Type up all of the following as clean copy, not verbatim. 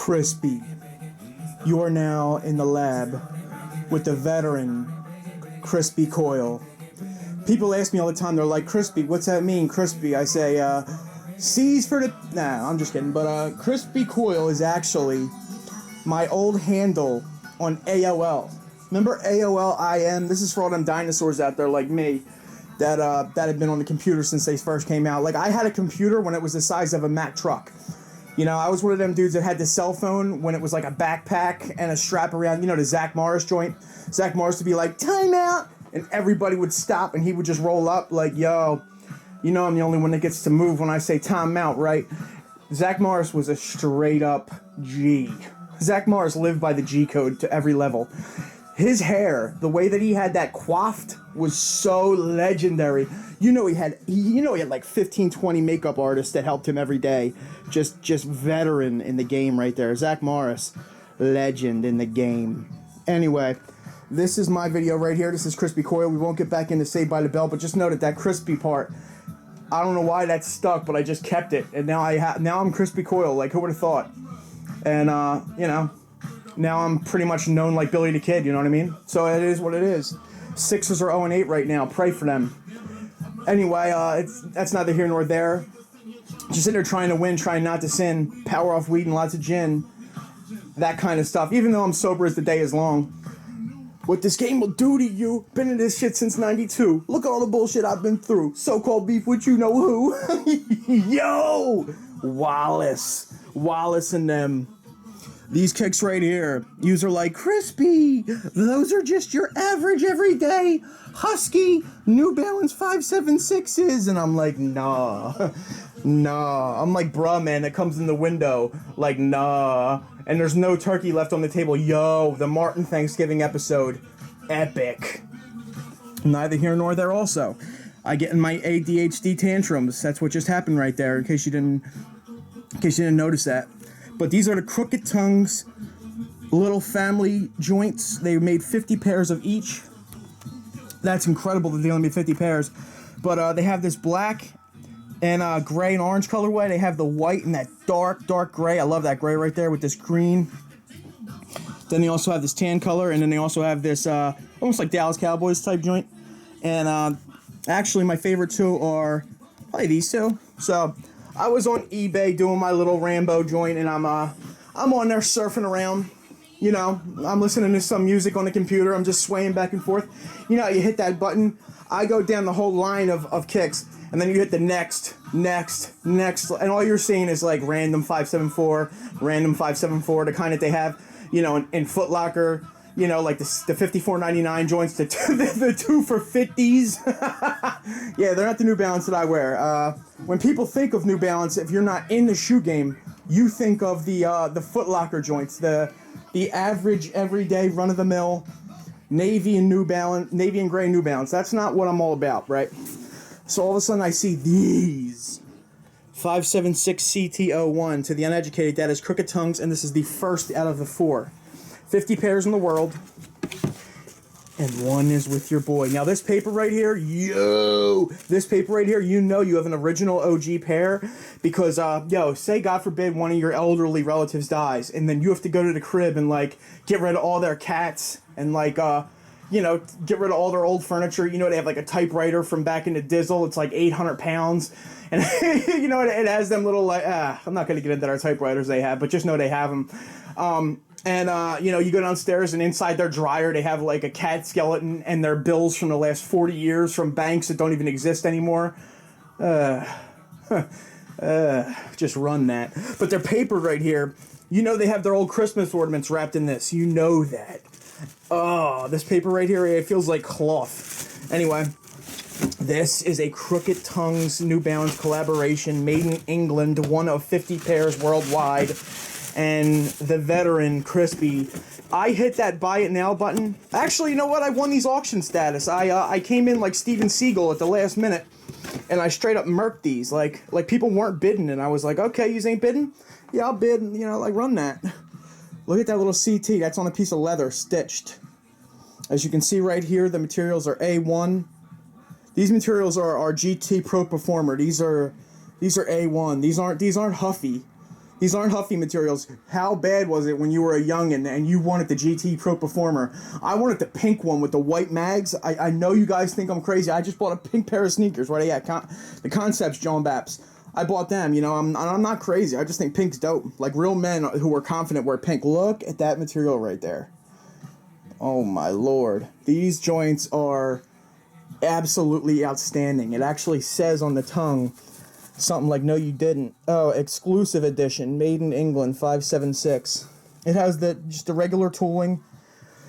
Crispy, you are now in the lab with the veteran Crispy Coyle. People ask me all the time, they're like, Crispy, what's that mean, Crispy? I say, C's for the... Nah, I'm just kidding. But Crispy Coyle is actually my old handle on AOL. Remember AOL IM? This is for all them dinosaurs out there like me that had been on the computer since they first came out. Like, I had a computer when it was the size of a Mack truck. You know, I was one of them dudes that had the cell phone when it was like a backpack and a strap around, you know, the Zach Morris joint. Zach Morris would be like, time out! And everybody would stop and he would just roll up like, yo, you know I'm the only one that gets to move when I say time out, right? Zach Morris was a straight up G. Zach Morris lived by the G code to every level. His hair, the way that he had that coiffed, was so legendary. You know he had like 15, 20 makeup artists that helped him every day. Just veteran in the game right there. Zach Morris, legend in the game. Anyway, this is my video right here. This is Crispy Coyle. We won't get back into Saved by the Bell, but just note that crispy part, I don't know why that's stuck, but I just kept it, and now I'm Crispy Coyle. Like, who would have thought? And you know, now I'm pretty much known like Billy the Kid. You know what I mean? So it is what it is. Sixers are 0-8 right now. Pray for them. Anyway, that's neither here nor there. Just sitting there trying to win, trying not to sin, power off weed and lots of gin, that kind of stuff. Even though I'm sober as the day is long. What this game will do to you, been in this shit since 92. Look at all the bullshit I've been through. So-called beef with you know who. Yo! Wallace and them. These kicks right here, yous are like, Crispy, those are just your average everyday husky New Balance 576s. And I'm like, nah. I'm like, bruh, man, that comes in the window. Like, nah. And there's no turkey left on the table. Yo, the Martin Thanksgiving episode, epic. Neither here nor there also. I get in my ADHD tantrums. That's what just happened right there, in case you didn't notice that. But these are the Crooked Tongues little family joints. They made 50 pairs of each. That's incredible that they only made 50 pairs. But they have this black and gray and orange colorway. They have the white and that dark gray. I love that gray right there with this green. Then they also have this tan color, and then they also have this almost like Dallas Cowboys type joint. And actually, my favorite two are probably these two. So I was on eBay doing my little Rambo joint, and I'm on there surfing around. You know, I'm listening to some music on the computer. I'm just swaying back and forth. You know, you hit that button. I go down the whole line of kicks, and then you hit the next, and all you're seeing is like random 574, the kind that they have, you know, in Foot Locker. You know, like the $54.99 joints, the two for 50s. Yeah, they're not the New Balance that I wear. When people think of New Balance, if you're not in the shoe game, you think of the Foot Locker joints, the average, everyday, run-of-the-mill navy and gray New Balance. That's not what I'm all about, right? So all of a sudden I see these 576 CT01. To the uneducated, that is Crooked Tongues, and this is the first out of the 4. 50 pairs in the world, and one is with your boy. Now this paper right here, you know you have an original OG pair, because say God forbid one of your elderly relatives dies, and then you have to go to the crib and like get rid of all their cats and like get rid of all their old furniture. You know, they have like a typewriter from back in the Dizzle. It's like 800 pounds, and you know it has them little like I'm not gonna get into our typewriters they have, but just know they have them. And you go downstairs, and inside their dryer they have like a cat skeleton and their bills from the last 40 years from banks that don't even exist anymore. Just run that. But their paper right here, you know they have their old Christmas ornaments wrapped in this. You know that. Oh, this paper right here, it feels like cloth. Anyway, this is a Crooked Tongues New Balance collaboration made in England, one of 50 pairs worldwide. And the veteran Crispy, I hit that buy it now button. Actually, you know what? I won these auction status. I came in like Steven Seagal at the last minute, and I straight up murked these. Like people weren't bidding, and I was like, okay, you ain't bidding? Yeah, I'll bid. You know, like run that. Look at that little CT. That's on a piece of leather stitched. As you can see right here, the materials are A1. These materials are GT Pro Performer. These are A1. These aren't Huffy. These aren't Huffy materials. How bad was it when you were a youngin' and you wanted the GT Pro Performer? I wanted the pink one with the white mags. I know you guys think I'm crazy. I just bought a pink pair of sneakers. Right? Yeah, the Concepts, John Baps. I bought them. You know, I'm not crazy. I just think pink's dope. Like real men who are confident wear pink. Look at that material right there. Oh my lord. These joints are absolutely outstanding. It actually says on the tongue something like, no you didn't. Oh, exclusive edition, made in England, 576. It has just the regular tooling.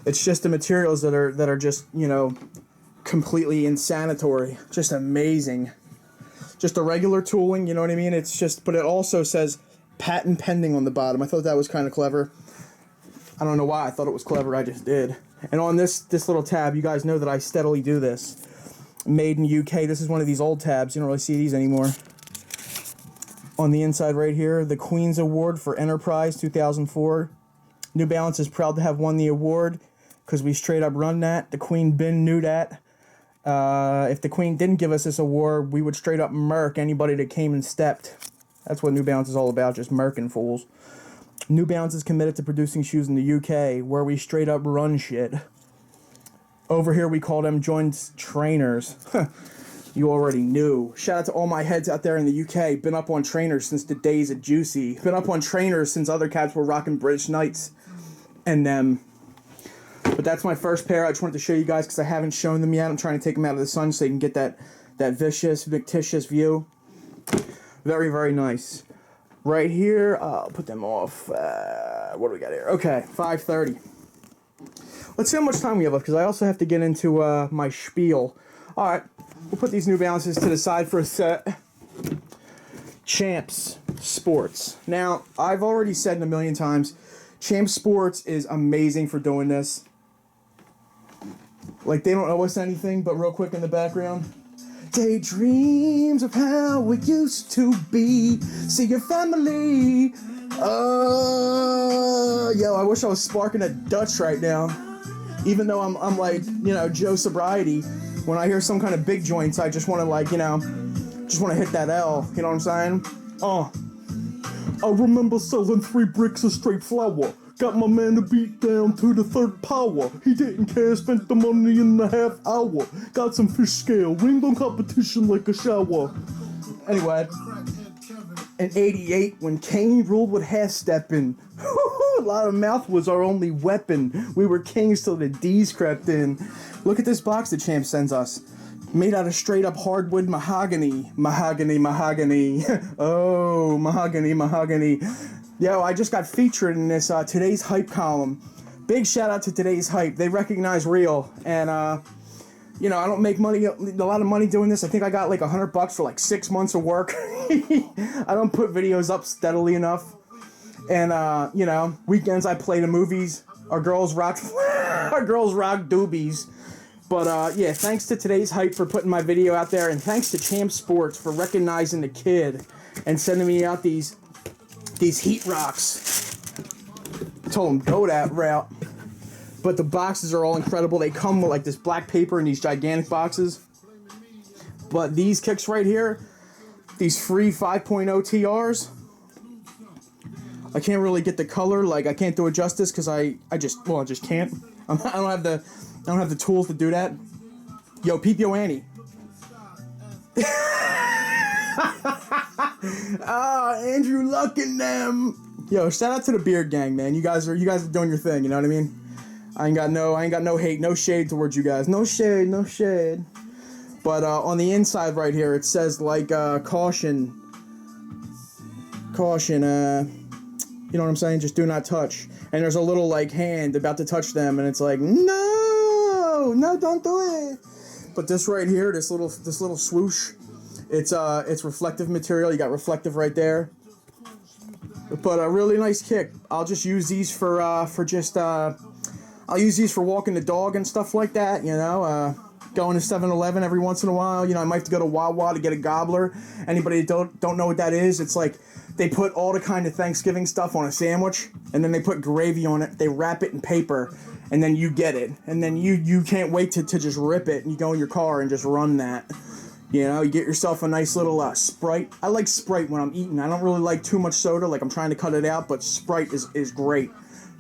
It's just the materials that are just, you know, completely insanitory. Just amazing. Just the regular tooling, you know what I mean? It's just, but it also says patent pending on the bottom. I thought that was kind of clever. I don't know why I thought it was clever, I just did. And on this little tab, you guys know that I steadily do this. Made in UK, this is one of these old tabs. You don't really see these anymore. On the inside right here, the Queen's Award for Enterprise 2004. New Balance is proud to have won the award because we straight up run that. The Queen been knew that. If the Queen didn't give us this award, we would straight up murk anybody that came and stepped. That's what New Balance is all about, just murking fools. New Balance is committed to producing shoes in the UK, where we straight up run shit. Over here, we call them joint trainers. You already knew. Shout out to all my heads out there in the UK. Been up on trainers since the days of Juicy. Been up on trainers since other cats were rocking British Knights. And them. But that's my first pair. I just wanted to show you guys because I haven't shown them yet. I'm trying to take them out of the sun so you can get that vicious, fictitious view. Very, very nice. Right here, I'll put them off. What do we got here? Okay, 5:30. Let's see how much time we have left because I also have to get into my spiel. All right. We'll put these New Balances to the side for a set. Champs Sports. Now, I've already said it a million times, Champs Sports is amazing for doing this. Like, they don't owe us anything, but real quick in the background. Daydreams of how it used to be. See your family. Yo, I wish I was sparking a Dutch right now. Even though I'm like, you know, Joe Sobriety. When I hear some kind of big joints, I just want to, like, you know, just want to hit that L. You know what I'm saying? I remember selling 3 bricks of straight flour. Got my man to beat down to the 3rd power. He didn't care, spent the money in a half hour. Got some fish scale, ringed on competition like a shower. Anyway, in 88, when Kane ruled with half-stepping, a lot of mouth was our only weapon. We were kings till the D's crept in. Look at this box the Champ sends us. Made out of straight up hardwood mahogany. Mahogany, mahogany. Oh, mahogany, mahogany. Yo, I just got featured in this Today's Hype column. Big shout out to Today's Hype. They recognize real. And, you know, I don't make money, a lot of money doing this. I think I got like $100 for like 6 months of work. I don't put videos up steadily enough. And, you know, weekends I play the movies. Our girls rock doobies. But, yeah, thanks to Today's Hype for putting my video out there, and thanks to Champ Sports for recognizing the kid and sending me out these heat rocks. I told them, go that route. But the boxes are all incredible. They come with, like, this black paper in these gigantic boxes. But these kicks right here, these free 5.0 TRs, I can't really get the color. Like, I can't do it justice because I just can't. I don't have the tools to do that. Yo, peep yo Annie. Andrew Luck and them. Yo, shout out to the Beard Gang, man. You guys are doing your thing. You know what I mean? I ain't got no hate, no shade towards you guys. No shade, no shade. But on the inside right here, it says like caution. You know what I'm saying? Just do not touch. And there's a little like hand about to touch them, and it's like, no, don't do it. But this right here, this little swoosh, it's reflective material. You got reflective right there. But a really nice kick. I'll just use these I'll use these for walking the dog and stuff like that. You know, going to 7-Eleven every once in a while. You know, I might have to go to Wawa to get a gobbler. Anybody that don't know what that is? It's like they put all the kind of Thanksgiving stuff on a sandwich, and then they put gravy on it. They wrap it in paper, and then you get it. And then you can't wait to just rip it, and you go in your car and just run that. You know, you get yourself a nice little Sprite. I like Sprite when I'm eating. I don't really like too much soda, like I'm trying to cut it out, but Sprite is great.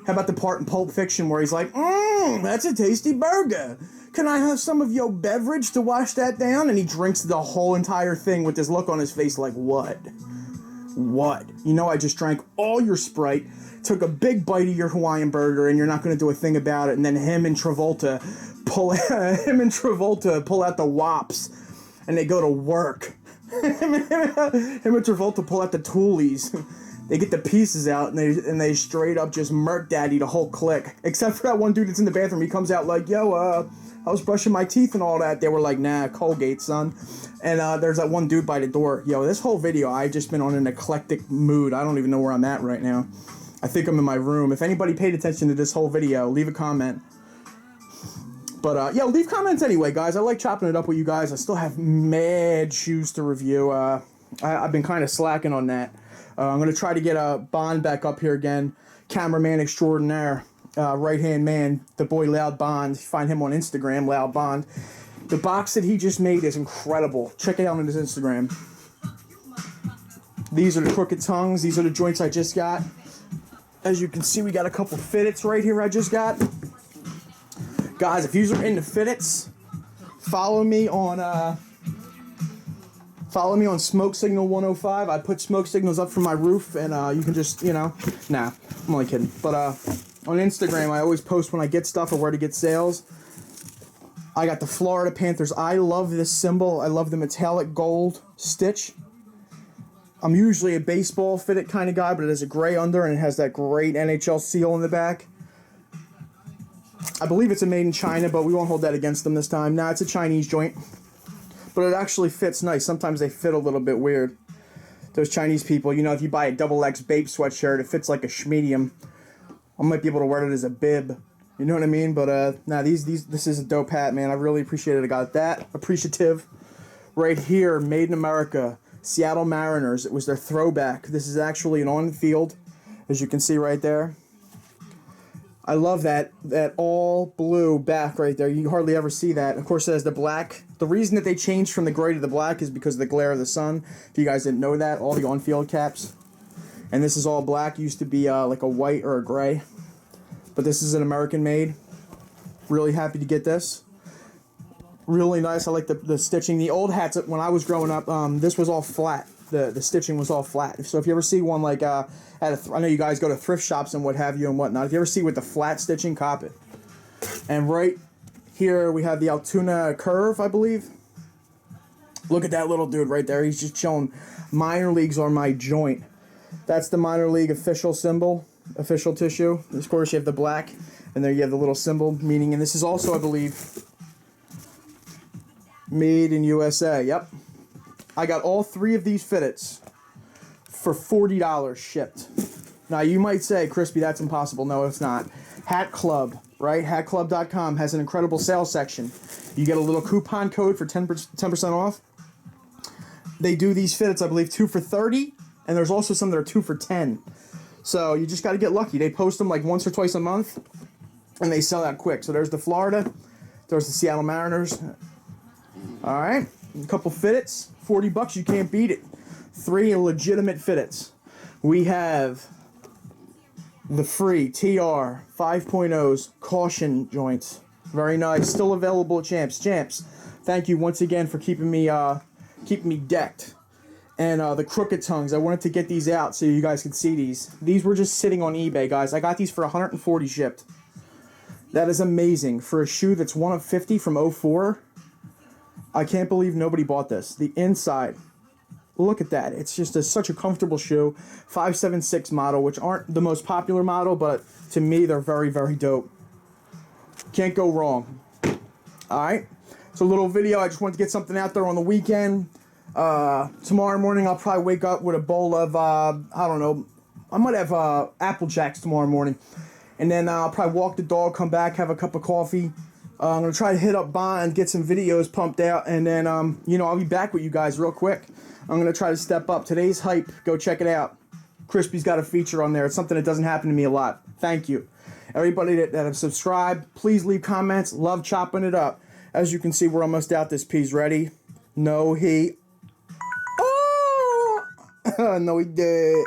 How about the part in Pulp Fiction where he's like, that's a tasty burger. Can I have some of your beverage to wash that down? And he drinks the whole entire thing with this look on his face like, what? What? You know, I just drank all your Sprite, took a big bite of your Hawaiian burger, and you're not going to do a thing about it. And then him and Travolta pull out the wops, and they go to work. him and Travolta pull out the toolies. They get the pieces out, and they straight up just murk daddy the whole clique. Except for that one dude that's in the bathroom. He comes out like, yo, I was brushing my teeth and all that. They were like, nah, Colgate, son. And there's that one dude by the door. Yo, this whole video, I've just been on an eclectic mood. I don't even know where I'm at right now. I think I'm in my room. If anybody paid attention to this whole video, leave a comment. But, yeah, leave comments anyway, guys. I like chopping it up with you guys. I still have mad shoes to review. I've been kind of slacking on that. I'm going to try to get Bond back up here again. Cameraman extraordinaire. Right-hand man, the boy Loud Bond. Find him on Instagram, Loud Bond. The box that he just made is incredible. Check it out on his Instagram. These are the crooked tongues. These are the joints I just got. As you can see, we got a couple fitteds right here I just got. Guys, if you're into fitteds, follow me on Smoke Signal 105. I put smoke signals up from my roof, and you can just, you know, nah, I'm only kidding. But on Instagram, I always post when I get stuff or where to get sales. I got the Florida Panthers. I love this symbol. I love the metallic gold stitch. I'm usually a baseball fitted kind of guy, but it has a gray under, and it has that great NHL seal in the back. I believe it's a made in China, but we won't hold that against them this time. Nah, it's a Chinese joint. But it actually fits nice. Sometimes they fit a little bit weird. Those Chinese people, you know, if you buy a XX Bape sweatshirt, it fits like a schmedium. I might be able to wear it as a bib. You know what I mean? But, nah, this is a dope hat, man. I really appreciate it. I got that. Appreciative. Right here, Made in America. Seattle Mariners. It was their throwback. This is actually an on-field, as you can see right there. I love that all blue back right there. You hardly ever see that. Of course, it has the black. The reason that they changed from the gray to the black is because of the glare of the sun. If you guys didn't know that, all the on-field caps. And this is all black. Used to be like a white or a gray. But this is an American made. Really happy to get this. Really nice. I like the stitching. The old hats, when I was growing up, this was all flat. The stitching was all flat. So if you ever see one like I know you guys go to thrift shops and what have you and whatnot. If you ever see with the flat stitching, cop it. And right here we have the Altoona Curve, I believe. Look at that little dude right there. He's just chilling. Minor leagues are my joint. That's the minor league official symbol, official tissue. Of course, you have the black, and there you have the little symbol meaning. And this is also, I believe, made in USA. Yep. I got all three of these fitteds for $40 shipped. Now, you might say, Crispy, that's impossible. No, it's not. Hat Club, right? HatClub.com has an incredible sales section. You get a little coupon code for 10% off. They do these fitteds, I believe, 2 for $30, and there's also some that are 2 for $10. So you just got to get lucky. They post them like once or twice a month, and they sell out quick. So there's the Florida. There's the Seattle Mariners. All right. A couple fitteds. $40, you can't beat it. 3 legitimate fitteds. We have the free TR 5.0s caution joints. Very nice. Still available at Champs. Champs, thank you once again for keeping me decked. And the crooked tongues. I wanted to get these out so you guys could see these. These were just sitting on eBay, guys. I got these for $140 shipped. That is amazing for a shoe that's one of 50 from 04. I can't believe nobody bought this. The inside, look at that. It's just such a comfortable shoe. 576 model, which aren't the most popular model, but to me, they're very, very dope. Can't go wrong. All right. So a little video. I just wanted to get something out there on the weekend. Tomorrow morning, I'll probably wake up with a bowl of, I don't know, I might have Apple Jacks tomorrow morning. And then I'll probably walk the dog, come back, have a cup of coffee. I'm going to try to hit up Bond, get some videos pumped out, and then, I'll be back with you guys real quick. I'm going to try to step up. Today's hype. Go check it out. Crispy's got a feature on there. It's something that doesn't happen to me a lot. Thank you. Everybody that have subscribed, please leave comments. Love chopping it up. As you can see, we're almost out. This piece ready. No, he... Oh! No, he did.